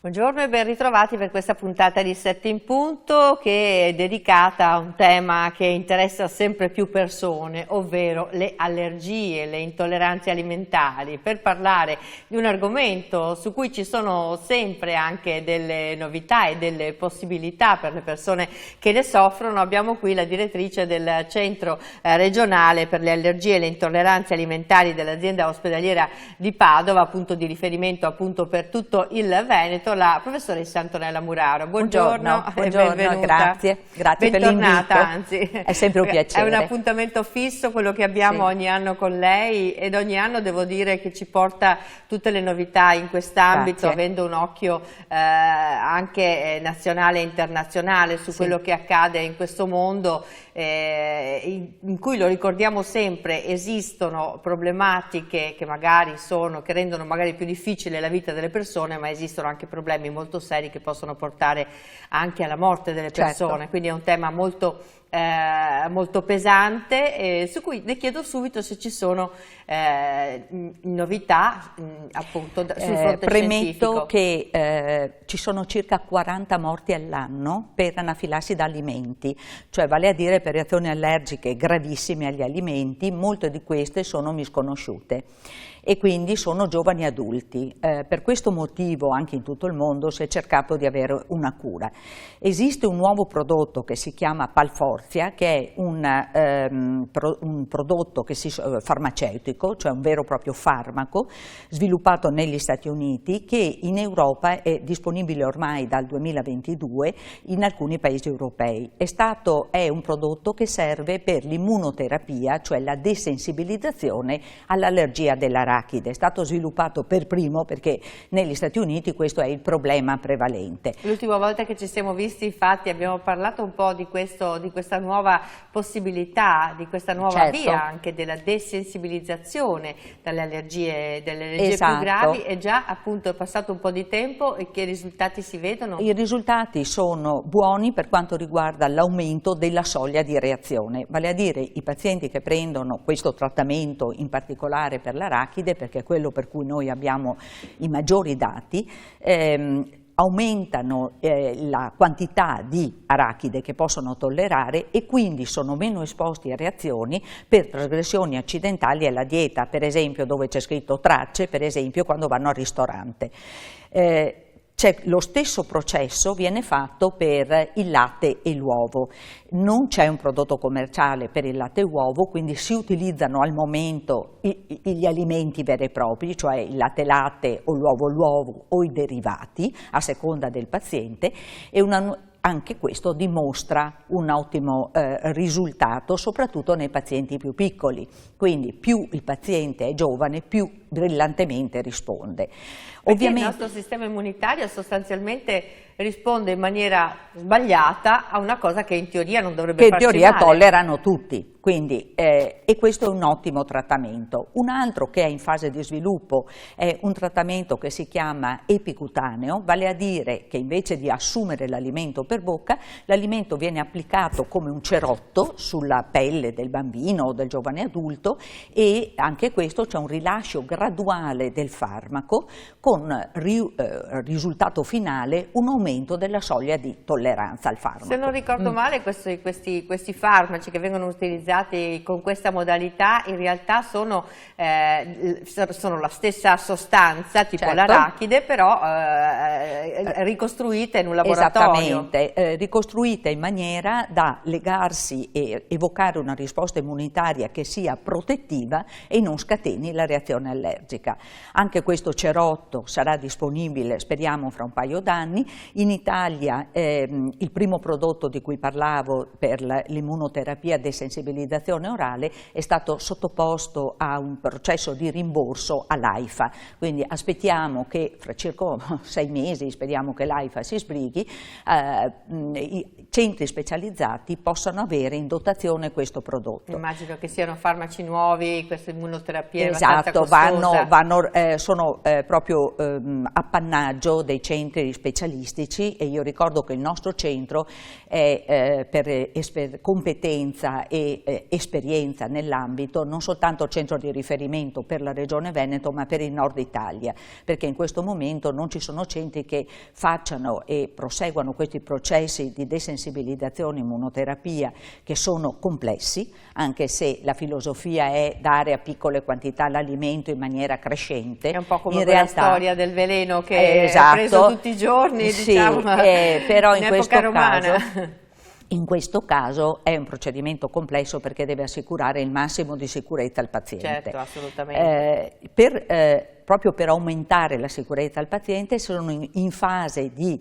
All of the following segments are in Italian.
Buongiorno e ben ritrovati per questa puntata di 7 in punto che è dedicata a un tema che interessa sempre più persone, ovvero le allergie, le intolleranze alimentari. Per parlare di un argomento su cui ci sono sempre anche delle novità e delle possibilità per le persone che ne soffrono, abbiamo qui la direttrice del Centro regionale per le allergie e le intolleranze alimentari dell'azienda ospedaliera di Padova, punto di riferimento appunto per tutto il Veneto, la professoressa Antonella Muraro. Buongiorno, buongiorno, e benvenuta. grazie per l'invito. Anzi. È sempre un piacere. È un appuntamento fisso quello che abbiamo ogni anno con lei, ed ogni anno devo dire che ci porta tutte le novità in quest'ambito, avendo un occhio anche nazionale e internazionale su quello che accade in questo mondo, in cui, lo ricordiamo sempre, esistono problematiche che rendono magari più difficile la vita delle persone, ma esistono anche problemi molto seri che possono portare anche alla morte delle persone. Quindi è un tema molto pesante, su cui le chiedo subito se ci sono novità appunto sul fronte premetto scientifico. che ci sono circa 40 morti all'anno per anafilassi da alimenti, cioè vale a dire per reazioni allergiche gravissime agli alimenti. Molte di queste sono misconosciute e quindi sono giovani adulti. Per questo motivo anche in tutto il mondo si è cercato di avere una cura. Esiste un nuovo prodotto che si chiama Palforzia, che è un prodotto farmaceutico, cioè un vero e proprio farmaco, sviluppato negli Stati Uniti, che in Europa è disponibile ormai dal 2022 in alcuni paesi europei. È un prodotto che serve per l'immunoterapia, cioè la desensibilizzazione all'allergia dell'arachide. È stato sviluppato per primo perché negli Stati Uniti questo è il problema prevalente. L'ultima volta che ci siamo visti, infatti, abbiamo parlato un po' di questa nuova possibilità, di questa nuova via anche della desensibilizzazione dalle allergie più gravi. E già appunto è passato un po' di tempo, e che risultati si vedono? I risultati sono buoni per quanto riguarda l'aumento della soglia di reazione, vale a dire i pazienti che prendono questo trattamento, in particolare per l'arachide, perché è quello per cui noi abbiamo i maggiori dati, aumentano la quantità di arachide che possono tollerare e quindi sono meno esposti a reazioni per trasgressioni accidentali alla dieta, per esempio dove c'è scritto tracce, per esempio quando vanno al ristorante. Lo stesso processo viene fatto per il latte e l'uovo. Non c'è un prodotto commerciale per il latte e l'uovo, quindi si utilizzano al momento gli alimenti veri e propri, cioè il latte o l'uovo o i derivati, a seconda del paziente, e anche questo dimostra un ottimo risultato, soprattutto nei pazienti più piccoli. Quindi più il paziente è giovane, più brillantemente risponde. Ovviamente il nostro sistema immunitario sostanzialmente risponde in maniera sbagliata a una cosa che in teoria non dovrebbe farci male. Che in teoria tollerano tutti. Quindi, e questo è un ottimo trattamento. Un altro che è in fase di sviluppo è un trattamento che si chiama epicutaneo, vale a dire che invece di assumere l'alimento per bocca, l'alimento viene applicato come un cerotto sulla pelle del bambino o del giovane adulto, e anche questo c'è un rilascio graduale del farmaco con risultato finale un aumento della soglia di tolleranza al farmaco. Se non ricordo male, questi farmaci che vengono utilizzati con questa modalità in realtà sono la stessa sostanza, tipo l'arachide, però ricostruite in un laboratorio. Esattamente, ricostruite in maniera da legarsi e evocare una risposta immunitaria che sia protettiva e non scateni la reazione allergica. Anche questo cerotto sarà disponibile, speriamo, fra un paio d'anni. In Italia il primo prodotto di cui parlavo per l'immunoterapia desensibilizzazione orale è stato sottoposto a un processo di rimborso all'AIFA, quindi aspettiamo che fra circa 6 mesi, speriamo che l'AIFA si sbrighi, i centri specializzati possano avere in dotazione questo prodotto. Immagino che siano farmaci nuovi, queste immunoterapie abbastanza esatto, costose. sono proprio appannaggio dei centri specialistici, e io ricordo che il nostro centro è per competenza e esperienza nell'ambito non soltanto centro di riferimento per la Regione Veneto, ma per il Nord Italia, perché in questo momento non ci sono centri che facciano e proseguano questi processi di desensibilizzazione immunoterapia che sono complessi, anche se la filosofia è dare a piccole quantità l'alimento in maniera crescente. È un po' come la storia del veleno che esatto, è preso tutti i giorni, sì, diciamo, però in epoca romana. In questo caso è un procedimento complesso perché deve assicurare il massimo di sicurezza al paziente. Certo, assolutamente. Proprio per aumentare la sicurezza al paziente sono in fase di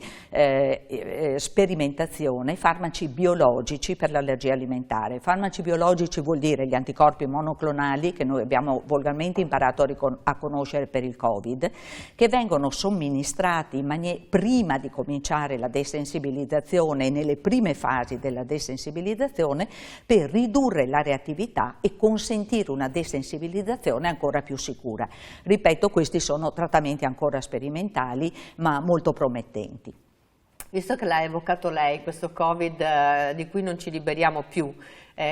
sperimentazione farmaci biologici per l'allergia alimentare. Farmaci biologici vuol dire gli anticorpi monoclonali che noi abbiamo volgarmente imparato a conoscere per il Covid, che vengono somministrati prima di cominciare la desensibilizzazione e nelle prime fasi della desensibilizzazione per ridurre la reattività e consentire una desensibilizzazione ancora più sicura. Ripeto, questi sono trattamenti ancora sperimentali ma molto promettenti. Visto che l'ha evocato lei, questo Covid di cui non ci liberiamo più,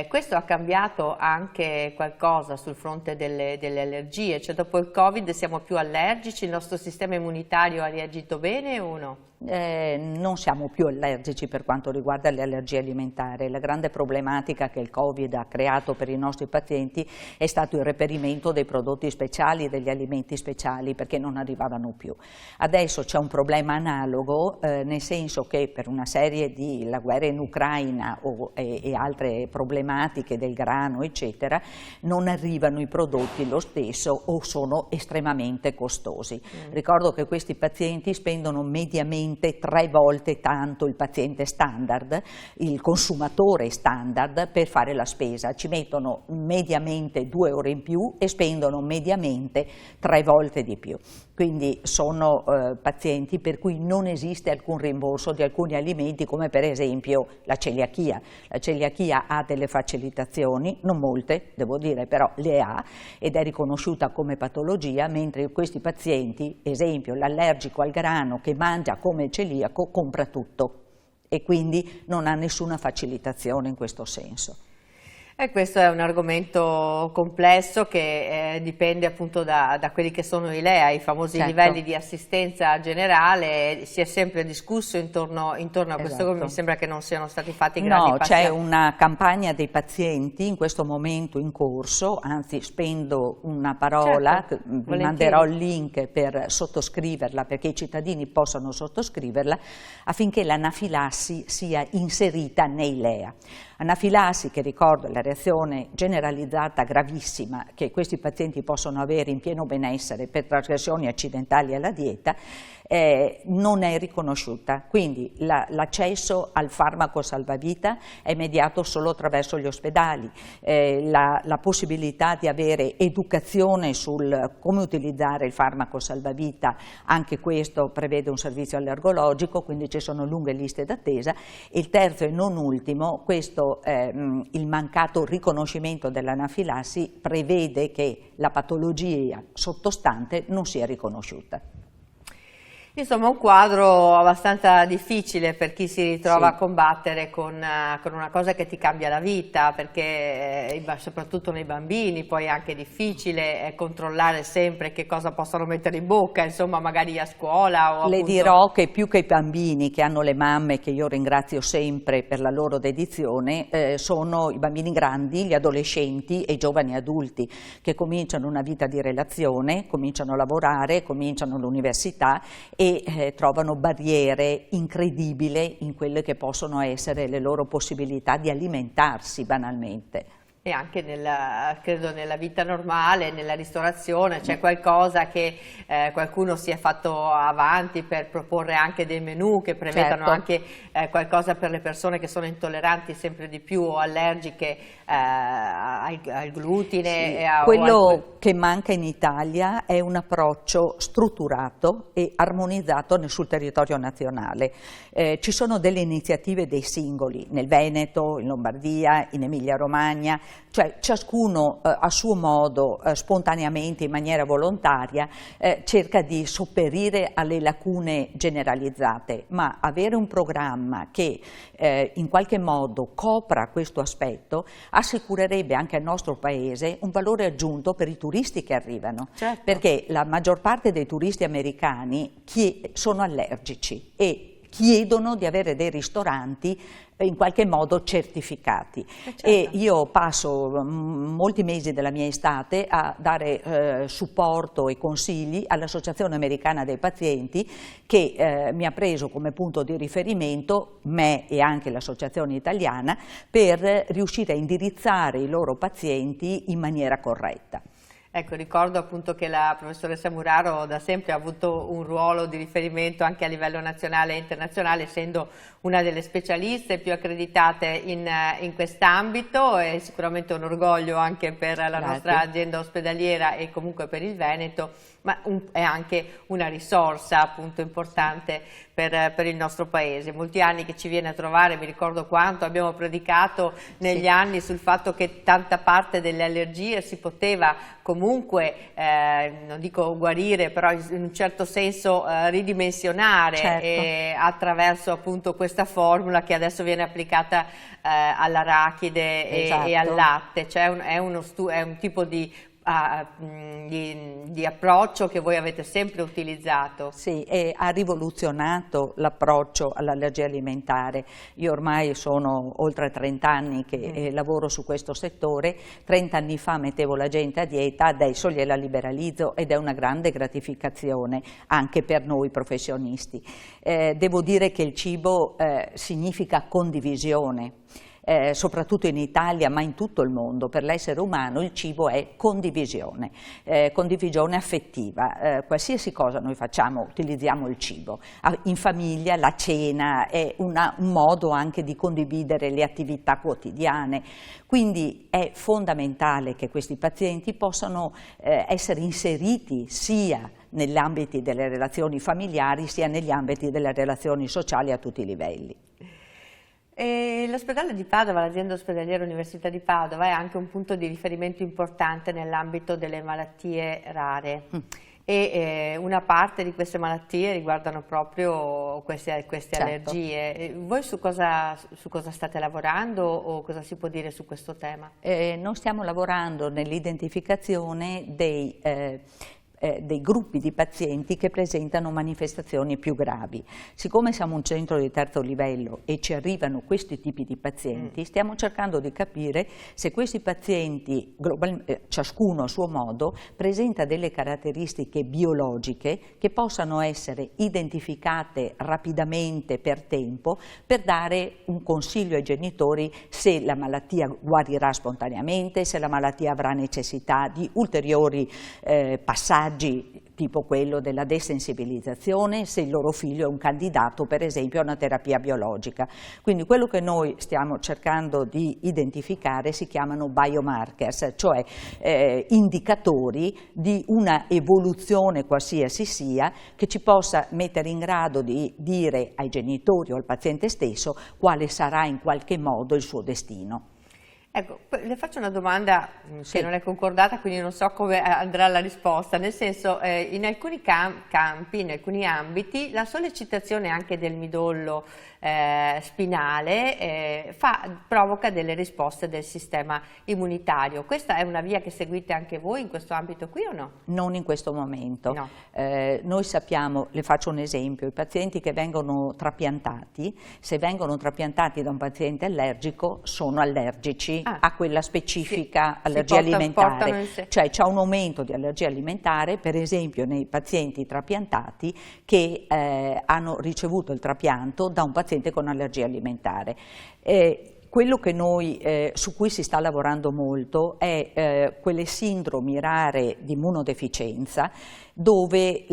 questo ha cambiato anche qualcosa sul fronte delle allergie? Cioè dopo il Covid siamo più allergici, il nostro sistema immunitario ha reagito bene o no? Non siamo più allergici per quanto riguarda le allergie alimentari. La grande problematica che il Covid ha creato per i nostri pazienti è stato il reperimento dei prodotti speciali, degli alimenti speciali, perché non arrivavano più. Adesso c'è un problema analogo, nel senso che per una serie di la guerra in Ucraina e altre problematiche del grano, eccetera, non arrivano i prodotti lo stesso o sono estremamente costosi. Ricordo che questi pazienti spendono mediamente 3 volte tanto il paziente standard, il consumatore standard, per fare la spesa. Ci mettono mediamente 2 ore in più e spendono mediamente 3 volte di più. Quindi sono pazienti per cui non esiste alcun rimborso di alcuni alimenti, come per esempio la celiachia. La celiachia ha delle facilitazioni, non molte, devo dire, però le ha, ed è riconosciuta come patologia, mentre questi pazienti, esempio l'allergico al grano che mangia come il celiaco, compra tutto e quindi non ha nessuna facilitazione in questo senso. E questo è un argomento complesso che dipende appunto da quelli che sono i LEA, i famosi livelli di assistenza generale. Si è sempre discusso intorno a questo, mi sembra che non siano stati fatti grandi passi. No, c'è una campagna dei pazienti in questo momento in corso, anzi spendo una parola, vi manderò il link per sottoscriverla, perché i cittadini possano sottoscriverla, affinché l'anafilassi sia inserita nei LEA. Anafilassi, che ricordo è la reazione generalizzata gravissima che questi pazienti possono avere in pieno benessere per trasgressioni accidentali alla dieta, non è riconosciuta, quindi l'accesso al farmaco salvavita è mediato solo attraverso gli ospedali, la possibilità di avere educazione sul come utilizzare il farmaco salvavita, anche questo prevede un servizio allergologico, quindi ci sono lunghe liste d'attesa. E il terzo e non ultimo, il mancato riconoscimento dell'anafilassi prevede che la patologia sottostante non sia riconosciuta. Insomma, un quadro abbastanza difficile per chi si ritrova a combattere con una cosa che ti cambia la vita, perché soprattutto nei bambini poi è anche difficile controllare sempre che cosa possono mettere in bocca, insomma, magari a scuola. Le dirò che più che i bambini che hanno le mamme, che io ringrazio sempre per la loro dedizione, sono i bambini grandi, gli adolescenti e i giovani adulti che cominciano una vita di relazione, cominciano a lavorare, cominciano l'università e trovano barriere incredibili in quelle che possono essere le loro possibilità di alimentarsi banalmente. E anche credo nella vita normale, nella ristorazione, c'è qualcosa che qualcuno si è fatto avanti per proporre anche dei menù che prevedano anche qualcosa per le persone che sono intolleranti sempre di più o allergiche al glutine. Quello che manca in Italia è un approccio strutturato e armonizzato sul territorio nazionale. Ci sono delle iniziative dei singoli, nel Veneto, in Lombardia, in Emilia Romagna, cioè ciascuno a suo modo, spontaneamente, in maniera volontaria, cerca di sopperire alle lacune generalizzate, ma avere un programma che in qualche modo copra questo aspetto assicurerebbe anche al nostro Paese un valore aggiunto per i turisti che arrivano, certo. Perché la maggior parte dei turisti americani sono allergici e chiedono di avere dei ristoranti in qualche modo certificati. Certo. E io passo molti mesi della mia estate a dare supporto e consigli all'Associazione Americana dei Pazienti, che mi ha preso come punto di riferimento me e anche l'Associazione Italiana per riuscire a indirizzare i loro pazienti in maniera corretta. Ecco, ricordo appunto che la professoressa Muraro da sempre ha avuto un ruolo di riferimento anche a livello nazionale e internazionale, essendo una delle specialiste più accreditate in quest'ambito. È sicuramente un orgoglio anche per la nostra azienda ospedaliera e comunque per il Veneto, ma è anche una risorsa appunto importante per il nostro Paese. Molti anni che ci viene a trovare, mi ricordo quanto abbiamo predicato negli anni sul fatto che tanta parte delle allergie si poteva comunque, non dico guarire, però in un certo senso ridimensionare, certo. Attraverso appunto questa formula che adesso viene applicata all'arachide esatto. e al latte, cioè è un tipo di approccio che voi avete sempre utilizzato. Sì, e ha rivoluzionato l'approccio all'allergia alimentare. Io ormai sono oltre 30 anni che lavoro su questo settore. 30 anni fa mettevo la gente a dieta, adesso gliela liberalizzo ed è una grande gratificazione anche per noi professionisti. Devo dire che il cibo significa condivisione. Soprattutto in Italia, ma in tutto il mondo. Per l'essere umano il cibo è condivisione, condivisione affettiva. Qualsiasi cosa noi facciamo, utilizziamo il cibo. In famiglia la cena è un modo anche di condividere le attività quotidiane, quindi è fondamentale che questi pazienti possano essere inseriti sia negli ambiti delle relazioni familiari sia negli ambiti delle relazioni sociali a tutti i livelli. L'ospedale di Padova, l'azienda ospedaliera Università di Padova, è anche un punto di riferimento importante nell'ambito delle malattie rare. E una parte di queste malattie riguardano proprio queste certo. allergie. Voi su cosa state lavorando o cosa si può dire su questo tema? Noi stiamo lavorando nell'identificazione dei gruppi di pazienti che presentano manifestazioni più gravi. Siccome siamo un centro di terzo livello e ci arrivano questi tipi di pazienti, stiamo cercando di capire se questi pazienti, ciascuno a suo modo, presenta delle caratteristiche biologiche che possano essere identificate rapidamente per tempo per dare un consiglio ai genitori se la malattia guarirà spontaneamente, se la malattia avrà necessità di ulteriori passaggi tipo quello della desensibilizzazione, se il loro figlio è un candidato per esempio a una terapia biologica. Quindi quello che noi stiamo cercando di identificare si chiamano biomarkers, cioè indicatori di una evoluzione qualsiasi sia che ci possa mettere in grado di dire ai genitori o al paziente stesso quale sarà in qualche modo il suo destino. Ecco, le faccio una domanda che non è concordata, quindi non so come andrà la risposta, nel senso in alcuni campi, in alcuni ambiti, la sollecitazione anche del midollo spinale provoca delle risposte del sistema immunitario. Questa è una via che seguite anche voi in questo ambito qui o no? Non in questo momento. No. Noi sappiamo, le faccio un esempio, i pazienti che vengono trapiantati, se vengono trapiantati da un paziente allergico, sono allergici a quella specifica allergia alimentare, cioè c'è un aumento di allergia alimentare per esempio nei pazienti trapiantati che hanno ricevuto il trapianto da un paziente con allergia alimentare. Quello che su cui si sta lavorando molto è quelle sindromi rare di immunodeficienza dove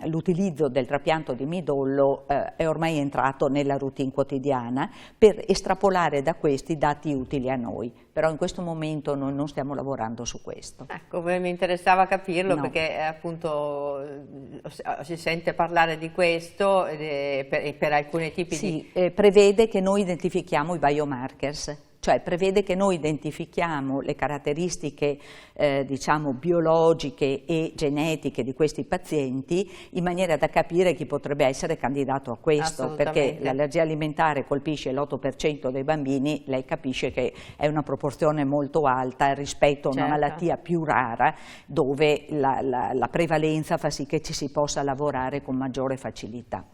l'utilizzo del trapianto di midollo è ormai entrato nella routine quotidiana per estrapolare da questi dati utili a noi. Però in questo momento noi non stiamo lavorando su questo. Ecco, mi interessava capirlo perché appunto si sente parlare di questo per alcuni tipi di... prevede che noi identifichiamo i biomarkers. cioè prevede che noi identifichiamo le caratteristiche diciamo biologiche e genetiche di questi pazienti in maniera da capire chi potrebbe essere candidato a questo, perché l'allergia alimentare colpisce l'8% dei bambini, lei capisce che è una proporzione molto alta rispetto a una malattia più rara dove la prevalenza fa sì che ci si possa lavorare con maggiore facilità.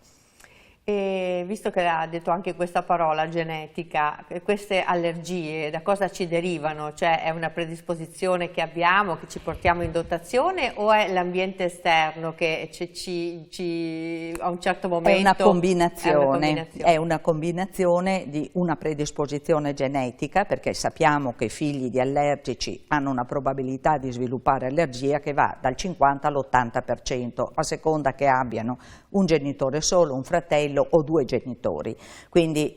E visto che ha detto anche questa parola genetica, queste allergie da cosa ci derivano? Cioè è una predisposizione che abbiamo, che ci portiamo in dotazione, o è l'ambiente esterno che a un certo momento... È una combinazione di una predisposizione genetica, perché sappiamo che i figli di allergici hanno una probabilità di sviluppare allergia che va dal 50 all'80%, a seconda che abbiano un genitore solo, un fratello o due genitori, quindi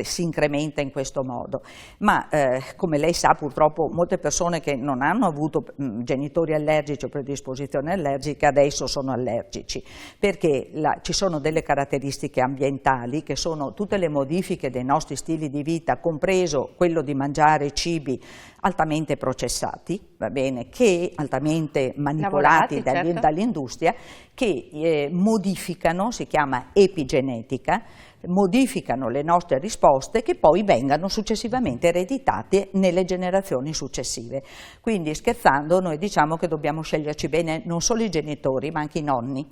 si incrementa in questo modo. Ma come lei sa, purtroppo molte persone che non hanno avuto genitori allergici o predisposizioni allergiche adesso sono allergici, perché ci sono delle caratteristiche ambientali che sono tutte le modifiche dei nostri stili di vita, compreso quello di mangiare cibi altamente processati, va bene, che altamente manipolati dall'industria, che modificano, si chiama epigenetica, modificano le nostre risposte che poi vengano successivamente ereditate nelle generazioni successive. Quindi scherzando noi diciamo che dobbiamo sceglierci bene non solo i genitori ma anche i nonni.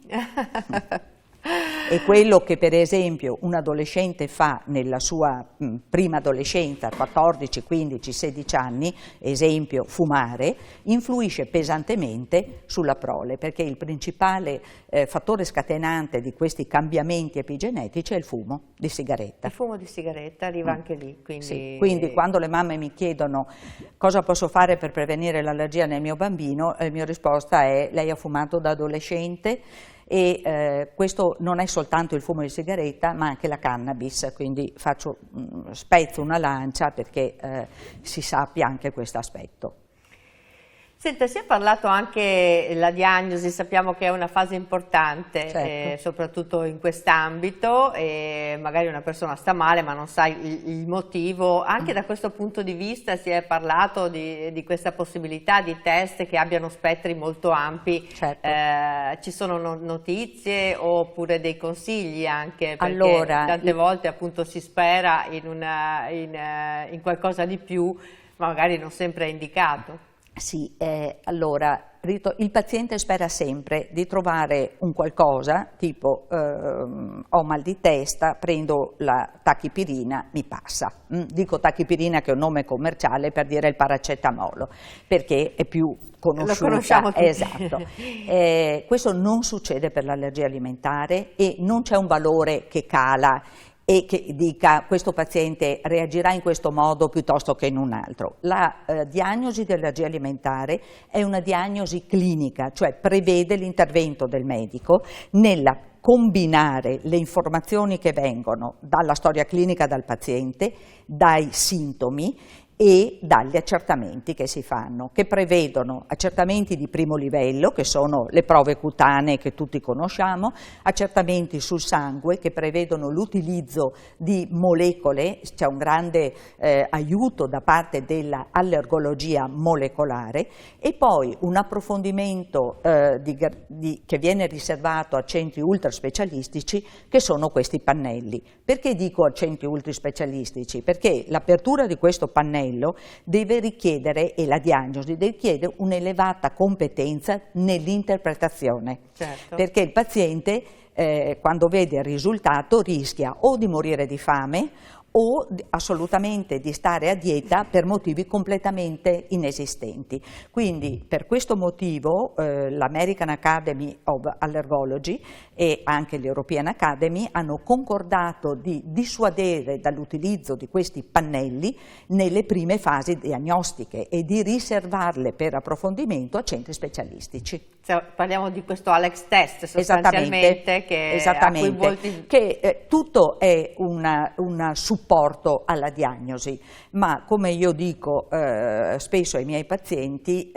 E quello che per esempio un adolescente fa nella sua prima adolescenza, 14, 15, 16 anni, esempio fumare, influisce pesantemente sulla prole, perché il principale fattore scatenante di questi cambiamenti epigenetici è il fumo di sigaretta. Il fumo di sigaretta arriva anche lì. Quindi... Sì, quindi quando le mamme mi chiedono cosa posso fare per prevenire l'allergia nel mio bambino, la mia risposta è: lei ha fumato da adolescente, e questo non è soltanto il fumo di sigaretta ma anche la cannabis, quindi spezzo una lancia perché si sappia anche questo aspetto. Senta, si è parlato anche della diagnosi, sappiamo che è una fase importante, soprattutto in quest'ambito, e magari una persona sta male ma non sa il motivo. Anche da questo punto di vista si è parlato di questa possibilità di test che abbiano spettri molto ampi. Ci sono notizie oppure dei consigli anche, perché tante volte appunto si spera in qualcosa di più, ma magari non sempre è indicato. Sì, allora il paziente spera sempre di trovare un qualcosa, tipo ho mal di testa, prendo la tachipirina, mi passa. Dico tachipirina che è un nome commerciale per dire il paracetamolo, perché è più conosciuta. Lo conosciamo tutti. Esatto. Questo non succede per l'allergia alimentare e non c'è un valore che cala e che dica questo paziente reagirà in questo modo piuttosto che in un altro. La diagnosi di allergia alimentare è una diagnosi clinica, cioè prevede l'intervento del medico nella combinare le informazioni che vengono dalla storia clinica del paziente, dai sintomi e dagli accertamenti che si fanno, che prevedono accertamenti di primo livello, che sono le prove cutanee che tutti conosciamo, accertamenti sul sangue che prevedono l'utilizzo di molecole, c'è un grande aiuto da parte dell'allergologia molecolare, e poi un approfondimento che viene riservato a centri ultraspecialistici, che sono questi pannelli. Perché dico a centri ultraspecialistici? Perché l'apertura di questo pannello deve richiedere, e la diagnosi deve richiedere, un'elevata competenza nell'interpretazione, perché il paziente quando vede il risultato rischia o di morire di fame o assolutamente di stare a dieta per motivi completamente inesistenti. Quindi per questo motivo l'American Academy of Allergology e anche l'European Academy hanno concordato di dissuadere dall'utilizzo di questi pannelli nelle prime fasi diagnostiche e di riservarle per approfondimento a centri specialistici. Parliamo di questo Alex test sostanzialmente, che tutto è un supporto alla diagnosi, ma come io dico spesso ai miei pazienti,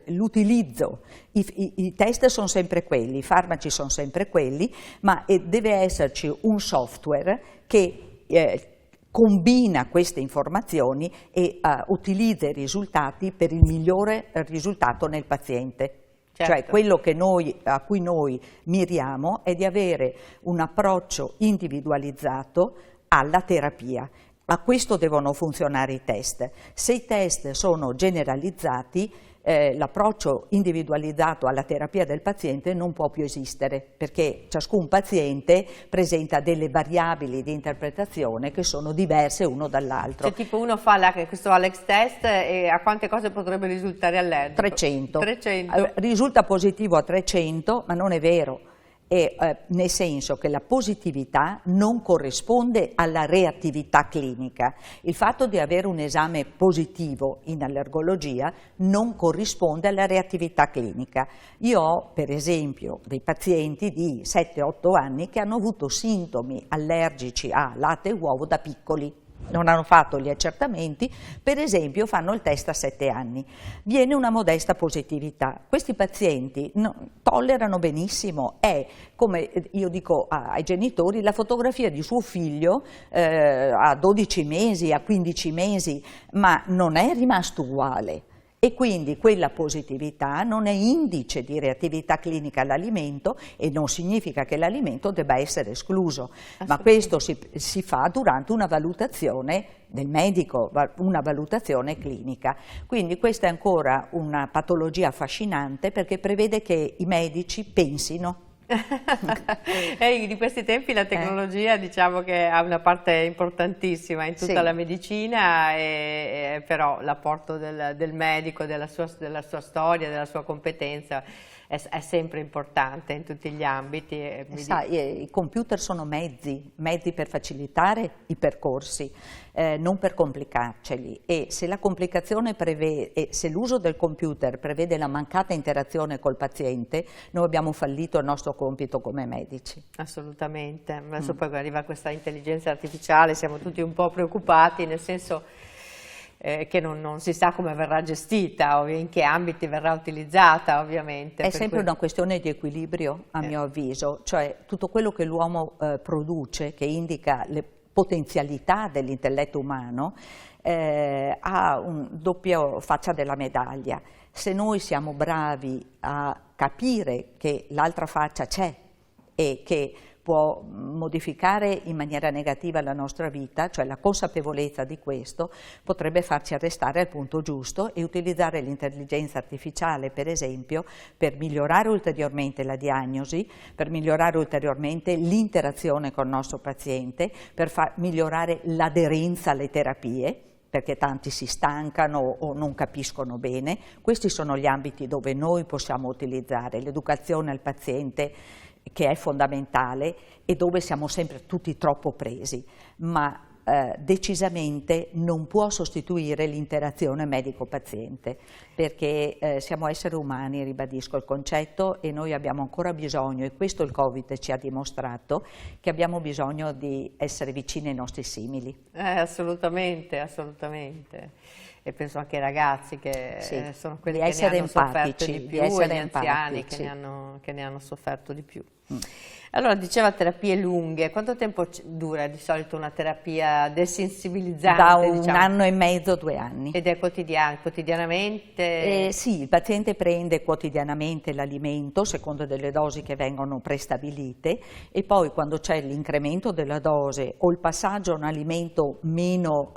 l'utilizzo, i test sono sempre quelli, i farmaci sono sempre quelli, ma deve esserci un software che combina queste informazioni e utilizza i risultati per il migliore risultato nel paziente. Certo. Cioè quello che a cui noi miriamo è di avere un approccio individualizzato alla terapia. A questo devono funzionare i test. Se i test sono generalizzati, l'approccio individualizzato alla terapia del paziente non può più esistere, perché ciascun paziente presenta delle variabili di interpretazione che sono diverse uno dall'altro. Cioè tipo uno fa questo Alex test e a quante cose potrebbe risultare allergico? 300. 300. Risulta positivo a 300, ma non è vero. Nel senso che la positività non corrisponde alla reattività clinica. Il fatto di avere un esame positivo in allergologia non corrisponde alla reattività clinica. Io ho per esempio dei pazienti di 7-8 anni che hanno avuto sintomi allergici a latte e uovo da piccoli. Non hanno fatto gli accertamenti, per esempio fanno il test a 7 anni, viene una modesta positività. Questi pazienti tollerano benissimo, è come io dico ai genitori, la fotografia di suo figlio a 12 mesi, a 15 mesi, ma non è rimasto uguale. E quindi quella positività non è indice di reattività clinica all'alimento e non significa che l'alimento debba essere escluso, ma questo si fa durante una valutazione del medico, una valutazione clinica. Quindi questa è ancora una patologia affascinante perché prevede che i medici pensino. Di questi tempi la tecnologia diciamo che ha una parte importantissima in tutta la medicina, però l'apporto del medico, della sua storia, della sua competenza è sempre importante in tutti gli ambiti. I computer sono mezzi per facilitare i percorsi, non per complicarceli, e se la complicazione se l'uso del computer prevede la mancata interazione col paziente, noi abbiamo fallito il nostro compito come medici. Assolutamente, adesso poi arriva questa intelligenza artificiale, siamo tutti un po' preoccupati, nel senso che non si sa come verrà gestita o in che ambiti verrà utilizzata, ovviamente. È sempre una questione di equilibrio, a mio avviso, cioè tutto quello che l'uomo produce, che indica le potenzialità dell'intelletto umano, ha un doppio faccia della medaglia. Se noi siamo bravi a capire che l'altra faccia c'è e che può modificare in maniera negativa la nostra vita, cioè la consapevolezza di questo, potrebbe farci arrestare al punto giusto e utilizzare l'intelligenza artificiale, per esempio, per migliorare ulteriormente la diagnosi, per migliorare ulteriormente l'interazione con il nostro paziente, per migliorare l'aderenza alle terapie, perché tanti si stancano o non capiscono bene. Questi sono gli ambiti dove noi possiamo utilizzare l'educazione al paziente, che è fondamentale e dove siamo sempre tutti troppo presi, ma decisamente non può sostituire l'interazione medico-paziente, perché siamo esseri umani, ribadisco il concetto, e noi abbiamo ancora bisogno, e questo il Covid ci ha dimostrato, che abbiamo bisogno di essere vicini ai nostri simili. Assolutamente, assolutamente. E penso anche ai ragazzi che sono quelli che ne hanno sofferto di più, e gli anziani che ne hanno sofferto di più. Allora, diceva terapie lunghe, quanto tempo dura di solito una terapia desensibilizzante? Da un anno e mezzo, 2 anni. Ed è quotidianamente? Sì, il paziente prende quotidianamente l'alimento secondo delle dosi che vengono prestabilite, e poi quando c'è l'incremento della dose o il passaggio a un alimento meno,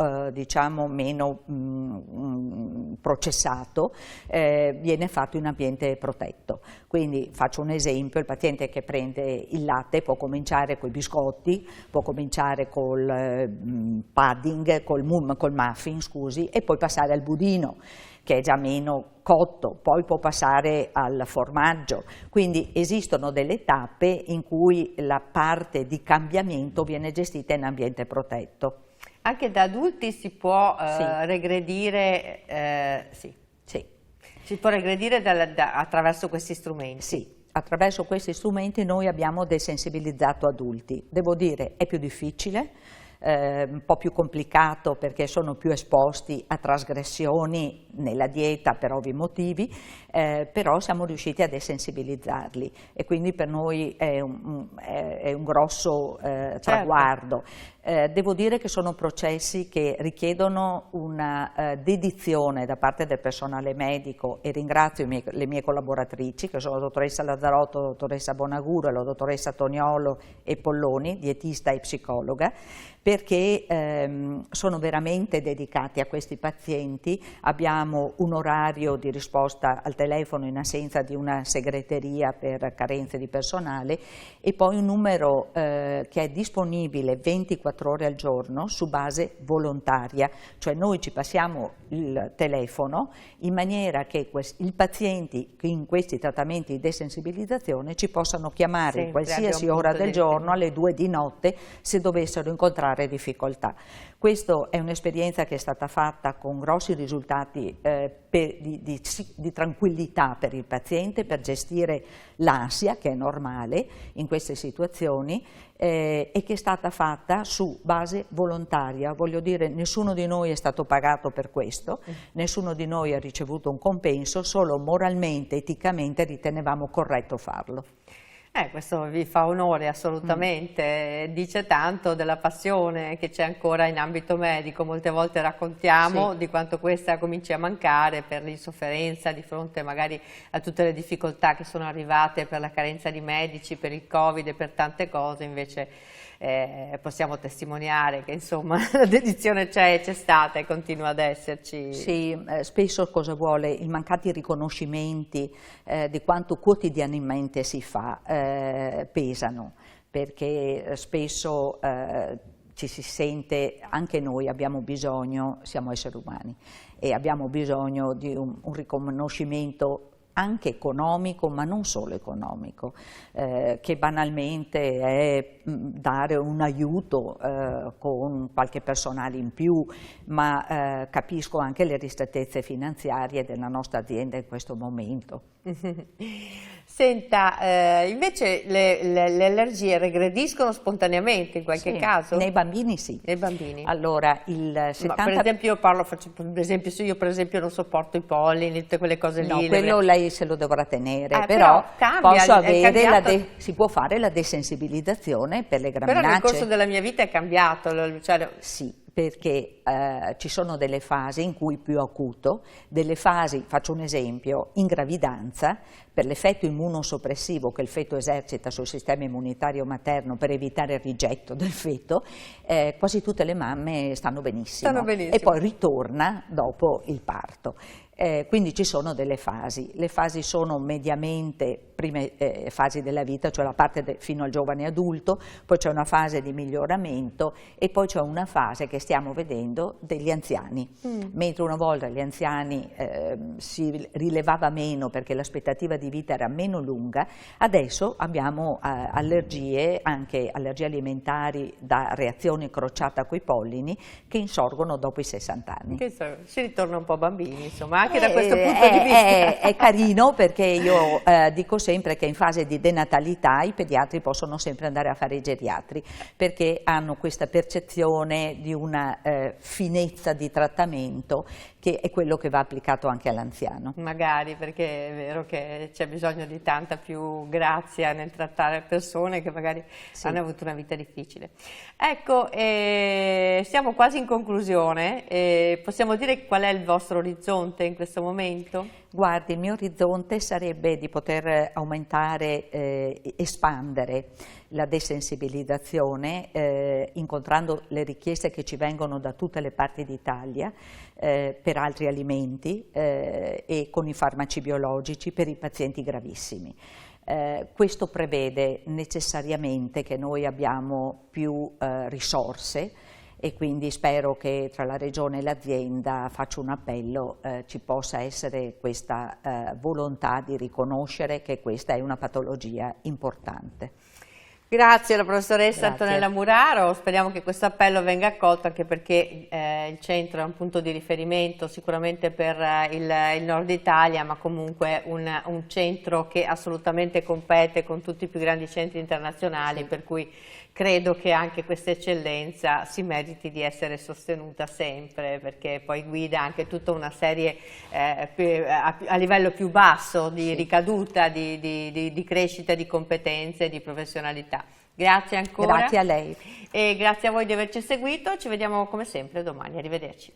processato, viene fatto in ambiente protetto. Quindi faccio un esempio: il paziente che prende il latte può cominciare con i biscotti, può cominciare col pudding, col muffin, scusi, e poi passare al budino, che è già meno cotto, poi può passare al formaggio. Quindi esistono delle tappe in cui la parte di cambiamento viene gestita in ambiente protetto. Anche da adulti si può regredire, si può regredire attraverso questi strumenti? Sì. Attraverso questi strumenti noi abbiamo desensibilizzato adulti. Devo dire, è più difficile, un po' più complicato perché sono più esposti a trasgressioni nella dieta per ovvi motivi, però siamo riusciti a desensibilizzarli e quindi per noi è un grosso traguardo. Devo dire che sono processi che richiedono una dedizione da parte del personale medico e ringrazio le mie collaboratrici che sono la dottoressa Lazzarotto, la dottoressa Bonaguro e la dottoressa Toniolo e Polloni, dietista e psicologa, perché sono veramente dedicati a questi pazienti. Abbiamo un orario di risposta al telefono in assenza di una segreteria per carenze di personale e poi un numero che è disponibile 24 ore al giorno su base volontaria, cioè noi ci passiamo il telefono in maniera che i pazienti in questi trattamenti di desensibilizzazione ci possano chiamare in qualsiasi ora del giorno alle 2 di notte se dovessero incontrare difficoltà. Questa è un'esperienza che è stata fatta con grossi risultati di tranquillità per il paziente, per gestire l'ansia che è normale in queste situazioni e che è stata fatta su base volontaria. Voglio dire, nessuno di noi è stato pagato per questo, nessuno di noi ha ricevuto un compenso, solo moralmente, eticamente ritenevamo corretto farlo. Questo vi fa onore assolutamente, dice tanto della passione che c'è ancora in ambito medico. Molte volte raccontiamo di quanto questa cominci a mancare per l'insofferenza di fronte magari a tutte le difficoltà che sono arrivate per la carenza di medici, per il Covid e per tante cose, invece possiamo testimoniare che insomma la dedizione c'è stata e continua ad esserci. Sì, spesso cosa vuole? I mancati riconoscimenti di quanto quotidianamente si fa pesano, perché spesso ci si sente, anche noi abbiamo bisogno, siamo esseri umani, e abbiamo bisogno di un riconoscimento anche economico, ma non solo economico, che banalmente è dare un aiuto con qualche personale in più, ma capisco anche le ristrettezze finanziarie della nostra azienda in questo momento. Senta, invece le allergie regrediscono spontaneamente in qualche caso? Nei bambini sì. Nei bambini? Allora, il 70%... Ma per esempio se io per esempio non sopporto i pollini, tutte quelle cose lì... No, quello lei se lo dovrà tenere, però si può fare la desensibilizzazione per le graminacee. Però nel corso della mia vita è cambiato. Sì, perché ci sono delle fasi in cui più acuto, delle fasi, faccio un esempio, in gravidanza, per l'effetto immunosoppressivo che il feto esercita sul sistema immunitario materno per evitare il rigetto del feto, quasi tutte le mamme stanno benissimo. E poi ritorna dopo il parto. Quindi ci sono delle fasi, le fasi sono mediamente prime fasi della vita, cioè la parte fino al giovane adulto, poi c'è una fase di miglioramento e poi c'è una fase che stiamo vedendo degli anziani, mentre una volta gli anziani si rilevava meno perché l'aspettativa di vita era meno lunga, adesso abbiamo allergie, anche allergie alimentari da reazione incrociata coi pollini che insorgono dopo i 60 anni. Si ritorna un po' bambini, insomma, anche da questo punto di vista. È carino perché io dico sempre che in fase di denatalità i pediatri possono sempre andare a fare i geriatri perché hanno questa percezione di una finezza di trattamento che è quello che va applicato anche all'anziano. Magari, perché è vero che c'è bisogno di tanta più grazia nel trattare persone che magari hanno avuto una vita difficile. Ecco, siamo quasi in conclusione, possiamo dire qual è il vostro orizzonte in questo momento? Guardi, il mio orizzonte sarebbe di poter aumentare, espandere la desensibilizzazione incontrando le richieste che ci vengono da tutte le parti d'Italia per altri alimenti e con i farmaci biologici per i pazienti gravissimi. Questo prevede necessariamente che noi abbiamo più risorse e quindi spero che tra la Regione e l'azienda, faccio un appello, ci possa essere questa volontà di riconoscere che questa è una patologia importante. Grazie alla professoressa Grazie. Antonella Muraro, speriamo che questo appello venga accolto, anche perché il centro è un punto di riferimento sicuramente per il nord Italia, ma comunque un centro che assolutamente compete con tutti i più grandi centri internazionali, per cui credo che anche questa eccellenza si meriti di essere sostenuta sempre, perché poi guida anche tutta una serie a livello più basso di ricaduta, di crescita, di competenze e di professionalità. Grazie ancora. Grazie a lei. E grazie a voi di averci seguito, ci vediamo come sempre domani, arrivederci.